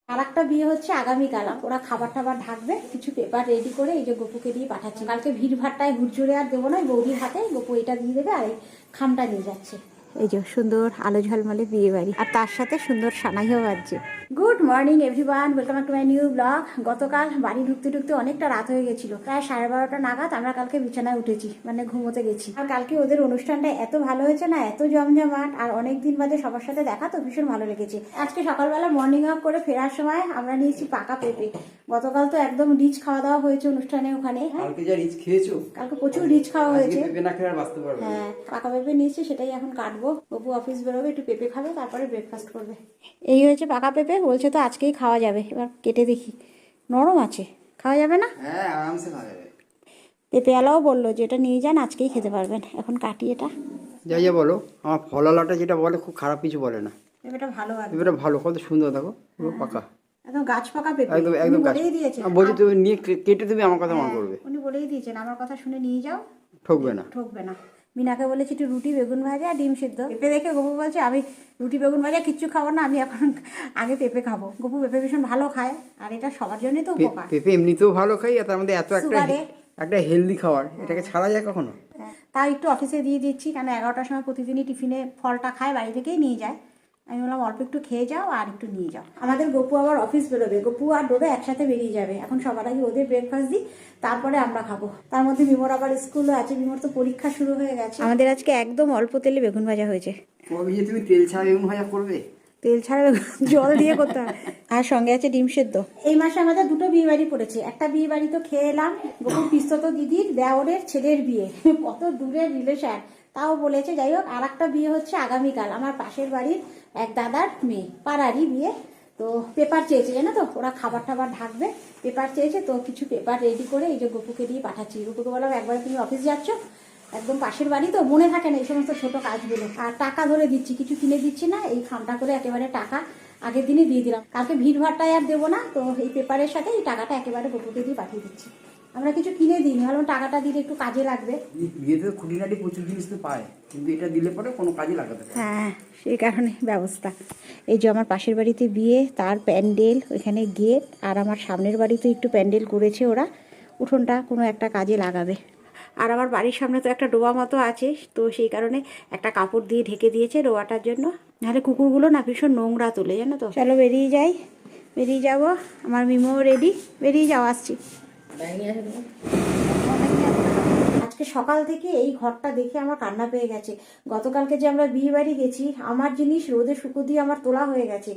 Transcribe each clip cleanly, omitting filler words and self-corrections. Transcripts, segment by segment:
আর একটা বিয়ে হচ্ছে আগামীকাল। ওরা খাবার টাবার ঢাকবে, কিছু পেপার রেডি করে এই যে গপুকে দিয়ে পাঠাচ্ছে। কালকে ভিড় ভাট্টায় হুড়জুড়ে আর দেবো না, বৌদির হাতে গপু এটা দিয়ে দেবে আর এই খামটা নিয়ে যাচ্ছে। এই যে সুন্দর আলো ঝলমলে বিয়ে বাড়ি, আর তার সাথে সুন্দর সানাইও বাজছে। Good morning everyone, welcome to my new blog. গতকাল বাড়ি ঢুকতে ঢুকতে অনেকটা রাত হয়ে গেছিল, প্রায় 12:30 নাগাদ আমরা কালকে বিছানায় উঠেছি, মানে ঘুমোতে গেছি। আর কালকে ওদের অনুষ্ঠানটা এত ভালো হয়েছে না, এত জমজমাট, আর অনেকদিন বাদে সবার সাথে দেখা, তো ভীষণ ভালো লেগেছে। আজকে সকালবেলা মর্নিং ওয়াক করে ফেরার সময় আমরা নিয়েছি পাকা পেঁপে। গতকাল তো একদম রিচ খাওয়া দাওয়া হয়েছে অনুষ্ঠানে ওখানে। কালকে যা রিচ খেয়েছো, কালকে প্রচুর রিচ খাওয়া হয়েছে। পেঁপে না খেয়ে আর বাঁচতে পারবে না। হ্যাঁ, পাকা পেঁপে নিয়েছি, সেটাই এখন কাটবো। বাবু অফিস বেরোবে, একটু পেঁপে খাবে, তারপরে ব্রেকফাস্ট করবে। এই হয়েছে পাকা পেঁপে, বলছে তো আজকেই খাওয়া যাবে। এবার কেটে দেখি, নরম আছে, খাওয়া যাবে না? হ্যাঁ, আরামসে খাওয়া যাবে। পেঁপেওয়ালাও বললো যে এটা নিয়ে যান, আজকেই খেতে পারবেন। এখন কাটি এটা। যাই যা বলো, আমার ফলালাটা যেটা বলে খুব খারাপ কিছু বলে না। পেঁপেটা ভালো আছে, পেঁপেটা ভালো, কত সুন্দর দেখো, পুরো পাকা, একদম গাছ পাকা পেঁপে। একদম একদম গাছ। বলেই দিয়েছে, বলছি তুমি নিয়ে কেটে দেবে, আমার কথা মনে করবে। উনি বলেই দিয়েছেন আমার কথা শুনে নিয়ে যাও, ঠকবে না। ঠকবে না। মিনাকে বলেছি একটু রুটি বেগুন ভাজা আর ডিম সিদ্ধ। পেঁপে দেখে গপু বলছে আমি রুটি বেগুন ভাজা কিচ্ছু খাবো না, আমি এখন আগে পেঁপে খাবো। গপু পেঁপে ভীষণ ভালো খায়, আর এটা সবার জন্যই তো উপকার। পেঁপে এমনিতেও ভালো খাই, আর তার মধ্যে এত একটা সুগারে। একটা হেলদি খাবার, এটাকে ছাড়া যায় কখনো? তাই একটু অফিসে দিয়ে দিচ্ছি, কেন 11টার সময় প্রতিদিনই টিফিনে ফলটা খায়, বাড়ি থেকেই নিয়ে যায়। আমি বললাম অল্প একটু খেয়ে যাও আর একটু নিয়ে যাও। আমাদের গপু আবার অফিস বেরোবে, গপু আর ডোডো একসাথে বেরিয়ে যাবে। এখন সবার আগে ওদের ব্রেকফাস্ট দিই, তারপরে আমরা খাবো। তার মধ্যে বিমোর আবার স্কুলও আছে, বিমোর তো পরীক্ষা শুরু হয়ে গেছে। আমাদের আজকে একদম অল্প তেলে বেগুন ভাজা হয়েছে। কবে যে তুমি তেল ছাড়া বেগুন ভাজা করবে? তেল ছাড়া জল দিয়ে করতে হয়। আর সঙ্গে আছে ডিম সেদ্ধ। এই মাসে আমাদের দুটো বিয়ে বাড়ি পড়েছে। একটা বিয়ে বাড়ি তো খেয়ে এলাম, গপুর পিস্তত দিদির দেওরের ছেলের বিয়ে, কত দূরের রিলেশন, তাও বলেছে। যাই হোক, আর একটা বিয়ে হচ্ছে আগামীকাল, আমার পাশের বাড়ির এক দাদার মেয়ে, পাড়ারই বিয়ে। তো পেপার চেয়েছে, জানো তো, ওরা খাবার টাবার ঢাকবে, পেপার চেয়েছে, তো কিছু পেপার রেডি করে এই যে গপুকে দিয়ে পাঠাচ্ছি। গপুকে বললাম একবার তুমি অফিস যাচ্ছ, একদম পাশের বাড়ি তো, মনে থাকে না এই সমস্ত ছোট কাজগুলো। আর টাকা ধরে দিচ্ছি, কিছু কিনে দিচ্ছি না, এই খামটা করে একেবারে টাকা আগের দিনই দিয়ে দিলাম। কালকে ভিড় ভাট্টায় আর দেবো না, তো এই পেপারের সাথে এই টাকাটা একেবারে গপুকে দিয়ে পাঠিয়ে দিচ্ছি। আমরা কিছু কিনে দিই, ভাবলাম টাকাটা দিলে একটু কাজে লাগবে। বিয়েতে খুঁটিনাটি প্রচুর জিনিস তো পায়, কিন্তু এটা দিলে পরে কোনো কাজে লাগাতে পারে। হ্যাঁ, সেই কারণে ব্যবস্থা। এই যে আমার পাশের বাড়িতে বিয়ে, তার প্যান্ডেল, ওইখানে গেট, আর আমার সামনের বাড়িতে একটু প্যান্ডেল করেছে ওরা, উঠোনটা কোনো একটা কাজে লাগাবে। আর আমার বাড়ির সামনে তো একটা ডোবা মতো আছে, তো সেই কারণে একটা কাপড় দিয়ে ঢেকে দিয়েছে ডোবাটার জন্য, নাহলে কুকুরগুলো না ভীষণ নোংরা তোলে, জানো তো। চলো বেরিয়ে যাই, বেরিয়ে যাব। আমার মিমো রেডি, বেরিয়ে যাও, আসছি। আজকে সকাল থেকে এই ঘরটা দেখে আমার কান্না পেয়ে গেছে। গতকালকে যে আমরা বিয়ে বাড়ি গেছি, আমার জিনিস রোদে শুকো দিয়ে আমার তোলা হয়ে গেছে।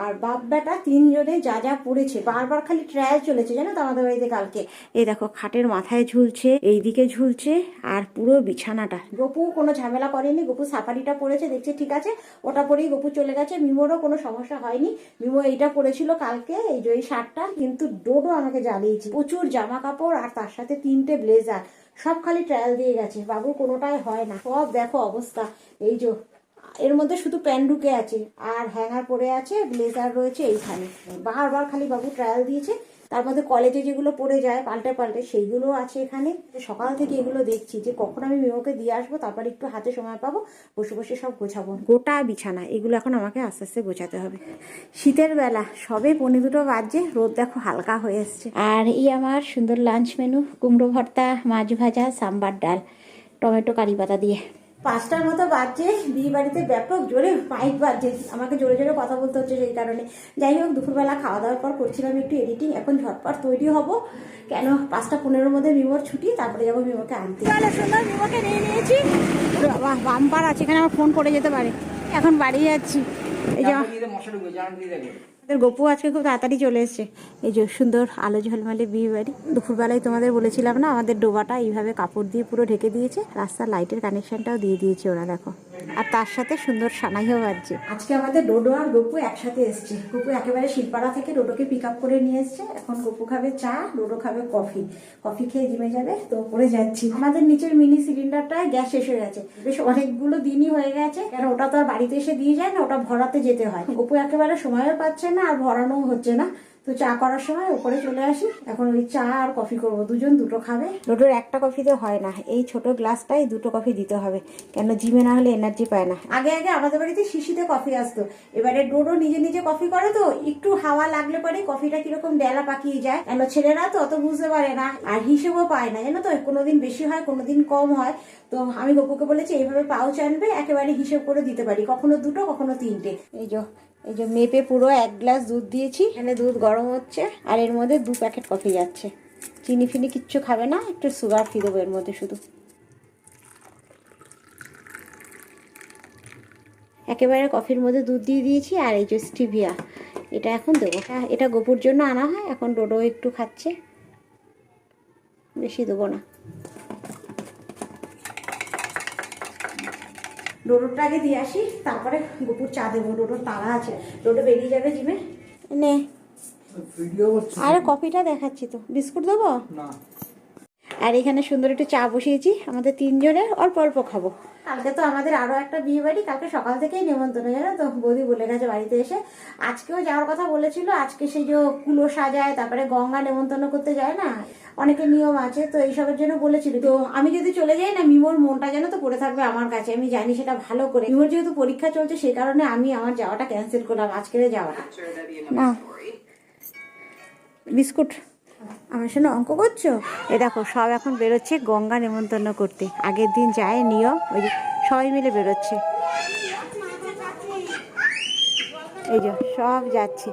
আর বাপ বেটা তিনজনে যা যা পড়েছে, বারবার খালি ট্রায়াল চলেছে, জানো তো আমাদের বাড়িতে কালকে। এই দেখো, খাটের মাথায় ঝুলছে, এইদিকে ঝুলছে, আর পুরো বিছানাটা। গপু কোনো ঝামেলা করেনি, গপু সাফারিটা পরেছে, দেখছে ঠিক আছে, ওটা পরেই গপু চলে গেছে। মিমোরও কোনো সমস্যা হয়নি, মিমো এইটা পরেছিল কালকে, এই যে এই শার্টটা। কিন্তু ডোডো আমাকে জ্বালিয়েছে, প্রচুর জামা কাপড় আর তার সাথে 3টে ব্লেজার, সব খালি ট্রায়াল দিয়ে গেছে। বাবু কোনোটাই হয় না, সব দেখো অবস্থা। এই যে এর মধ্যে শুধু প্যান্ট ঢুকে আছে, আর হ্যাঙ্গার পরে আছে, ব্লেজার রয়েছে এইখানে। বারবার খালি বাবু ট্রায়াল দিয়েছে। তার মধ্যে কলেজে যেগুলো পরে যায় পাল্টে পাল্টে, সেইগুলো আছে এখানে। সকাল থেকে এগুলো দেখছি, যে কখন আমি মেয়েকে দিয়ে আসবো, তারপর একটু হাতে সময় পাবো, বসে বসে সব গোছাবো। গোটা বিছানা এগুলো এখন আমাকে আস্তে আস্তে গোছাতে হবে। শীতের বেলা, সবে 1:45 বাজে, রোদ দেখো হালকা হয়ে এসছে। আর এই আমার সুন্দর লাঞ্চ মেনু, কুমড়ো ভর্তা, মাছ ভাজা, সাম্বার ডাল, টমেটো কারি পাতা দিয়ে। 5টার মতো বাজছে, বিয়ে বাড়িতে ব্যাপক জোরে মাইক বাজছে, আমাকে জোরে জোরে কথা বলতে হচ্ছে সেই কারণে। যাই হোক, দুপুরবেলা খাওয়া দাওয়ার পর করছিলাম একটু এডিটিং, এখন ঝটপট তৈরি হব, কেন 5টা 15-র মধ্যে মিমোর ছুটি, তারপরে যাবো মিমোকে আনতে। সুন্দর মিমোকে নিয়ে নিয়েছি, বাম্পার আছে এখানে, আমার ফোন পড়ে যেতে পারে। এখন বাড়ি যাচ্ছি। এই যে আমাদের গপু আজকে খুব তাড়াতাড়ি চলে এসছে। এই যে সুন্দর আলো ঝলমলে বিয়ে বাড়ি। দুপুরবেলায় তোমাদের বলেছিলাম না, আমাদের ডোবাটা এইভাবে কাপড় দিয়ে পুরো ঢেকে দিয়েছে, রাস্তার লাইটের কানেকশনটাও দিয়ে দিয়েছে ওরা, দেখো। আর তার সাথে সুন্দর সানাইও বাজছে। আজকে আমাদের ডোডো আর গপু একসাথে এসছে। গপু একেবারে শিলপাড়া থেকে ডোডোকে পিক আপ করে নিয়ে এসছে। এখন গপু খাবে চা, ডোডো খাবে কফি। কফি খেয়ে জিমে যাবে, তো পরে যাচ্ছি। আমাদের নিচের মিনি সিলিন্ডারটায় গ্যাস শেষ হয়ে গেছে, বেশ অনেকগুলো দিনই হয়ে গেছে, কারণ ওটা তো আর বাড়িতে এসে দিয়ে যায় না, ওটা ভরাতে যেতে হয়। গপু একেবারে সময়ও পাচ্ছে না, আর ভরানো হচ্ছে না, তো চা করার সময় উপরে চলে আসি, এখন ওই চা আর কফি করব, দুজন দুটো খাবে। ডোডোর একটা কফিতে হয় না, এই ছোট গ্লাসটাই দুটো কফি দিতে হবে, কেন জিমে না হলে এনার্জি পায় না। আগে আগে আমাদের বাড়িতে শিশিতে কফি আসতো, এবারে ডোডো নিজে নিজে কফি করে, তো একটু হাওয়া লাগলে পরে কফিটা কিরকম ডেলা পাকিয়ে যায়, কেন ছেলেরা তো অত বুঝতে পারে না আর হিসেবও পায় না, জানো তো, কোনোদিন বেশি হয় কোনোদিন কম হয়। তো আমি গপুকে বলেছি এইভাবে পাউচ আনবে, একেবারে হিসেব করে দিতে পারি, কখনো দুটো কখনো তিনটে। এই যে মেপে পুরো 1 গ্লাস দুধ দিয়েছি, এখানে দুধ গরম হচ্ছে আর এর মধ্যে 2 প্যাকেট কফি যাচ্ছে। চিনি ফিনি কিচ্ছু খাবে না, একটু সুগার ফ্রি দেবো এর মধ্যে শুধু। একেবারে কফির মধ্যে দুধ দিয়ে দিয়েছি আর এই যে স্টিভিয়া, এটা এখন দেবো। এটা গপুর জন্য আনা হয়, এখন ডোডো একটু খাচ্ছে, বেশি দেবো না। ডোডোটা আগে দিয়ে আসি, তারপরে গপুর চা দেবো, ডোডোর তাড়া আছে, ডোডো বেরিয়ে যাবে জিমে। নে আরে কফিটা দেখাচ্ছি তো, বিস্কুট দেবো না। আর এখানে সুন্দর একটু চা বসিয়েছি, আমাদের 3 জনের অল্প অল্প খাবো। কালকে তো আমাদের আরো একটা বিয়ে বাড়ি, কালকে সকাল থেকেই নেমন্তন্ন, জানো তো, বৌদি বলে গেছে বাড়িতে এসে। আজকেও যাওয়ার কথা বলেছিল, আজকে সেই যে কুলো সাজায়, তারপরে গঙ্গা নেমন্তন্ন করতে যায় না, অনেকের নিয়ম আছে, তো এইসবের জন্য বলেছিল। তো আমি যদি চলে যাই না, মিমোর মনটা যেন তো পড়ে থাকবে আমার কাছে, আমি জানি সেটা ভালো করে। মিমোর যেহেতু পরীক্ষা চলছে সেই কারণে আমি আমার যাওয়াটা ক্যান্সেল করলাম, আজকের যাওয়াটা না। বিস্কুট আমার সঙ্গে অঙ্ক করছো? এ দেখো সব এখন বেরোচ্ছে গঙ্গা নেমন্তন্ন করতে, আগের দিন যায় নিয়ম, ওই যে সবাই মিলে বেরোচ্ছে, এই যে সব যাচ্ছে।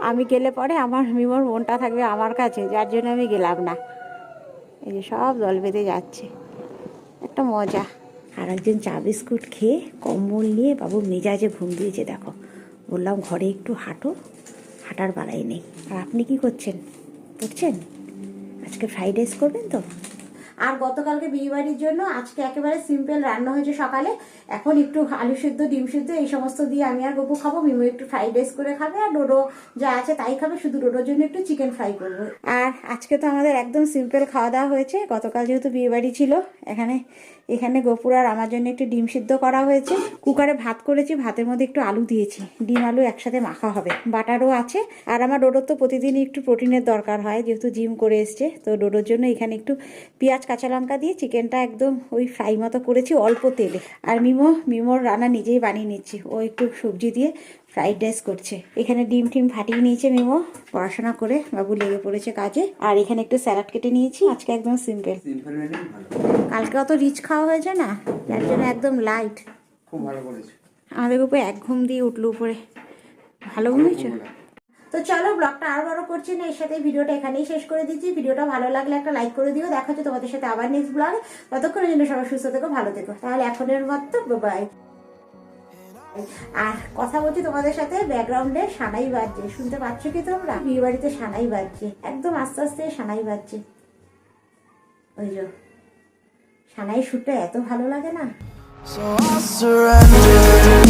আমি গেলে পরে আমার মিমোর মনটা থাকবে আমার কাছে, যার জন্য আমি গেলাম না। এই যে সব দল বেঁধে যাচ্ছে, একটা মজা। আর একজন চা বিস্কুট খেয়ে কম্বল নিয়ে বাবু মেজাজে ঘুম দিয়েছে, দেখো। বললাম ঘরে একটু হাঁটো, হাঁটার বাড়াই নেই। আর আপনি কি করছেন? করছেন আজকে ফ্রাইড রাইস করবেন তো? আর গতকালকে বিয়েবাড়ির জন্য আজকে একেবারে সিম্পল রান্না হয়েছে সকালে, এখন একটু আলু সিদ্ধ ডিম সিদ্ধ এই সমস্ত দিয়ে আমি আর গপু খাবো, মিমো একটু ফ্রাইড রাইস করে খাবে, আর ডোডো যা আছে তাই খাবে, শুধু ডোডোর জন্য একটু চিকেন ফ্রাই করবো। আর আজকে তো আমাদের একদম সিম্পল খাওয়া দাওয়া হয়েছে, গতকাল যেহেতু বিয়েবাড়ি ছিল, এখানে গপুর আর আমার জন্য একটু ডিম সিদ্ধ করা হয়েছে, কুকারে ভাত করেছি, ভাতের মধ্যে একটু আলু দিয়েছি, ডিম আলু একসাথে মাখা হবে, বাটারও আছে। আর আমার ডোডোর তো প্রতিদিনই একটু প্রোটিনের দরকার হয়, যেহেতু জিম করে এসছে, তো ডোডোর জন্য এখানে একটু পেঁয়াজ কাঁচা লঙ্কা দিয়ে চিকেনটা একদম ওই ফ্রাই মতো করেছি অল্প তেলে। আর মিমোর রান্না নিজেই বানিয়ে নিচ্ছি, ও একটু সবজি দিয়ে ফ্রাইড রাইস করছে। এখানে ডিম টিম ফাটিয়ে নিয়েছে মিমো, পড়াশোনা করে বাবু লেগে পড়েছে কাজে। আর এখানে একটু স্যালাড কেটে নিয়েছি, আজকে একদম সিম্পল। কালকে অত রিচ খাওয়া হয়েছে না, যার জন্য একদম লাইট। খুব ভালো করেছে। আমাদের উপরে এক ঘুম দিয়ে উঠলো উপরে, ভালো ঘুমিয়েছো? তো চলো ব্লগটা আর বড় করছি না, এর সাথে ভিডিওটা এখানেই শেষ করে দিচ্ছি। ভিডিওটা ভালো লাগলে একটা লাইক করে দিও, দেখা হচ্ছে তোমাদের সাথে আবার নেক্সট ব্লগে। ততক্ষণের জন্য সবাই সুস্থ থেকো, ভালো থেকো। তাহলে এখনের মতো বাই। আর কথা বলছি তোমাদের সাথে, ব্যাকগ্রাউন্ডে সানাই বাজছে, শুনতে পাচ্ছ কি তোমরা? বিয়ে বাড়িতে সানাই বাজছে, একদম আস্তে আস্তে সানাই বাজছে। ওই যে সানাই সুরটা এত ভালো লাগে না। So I'll surrender.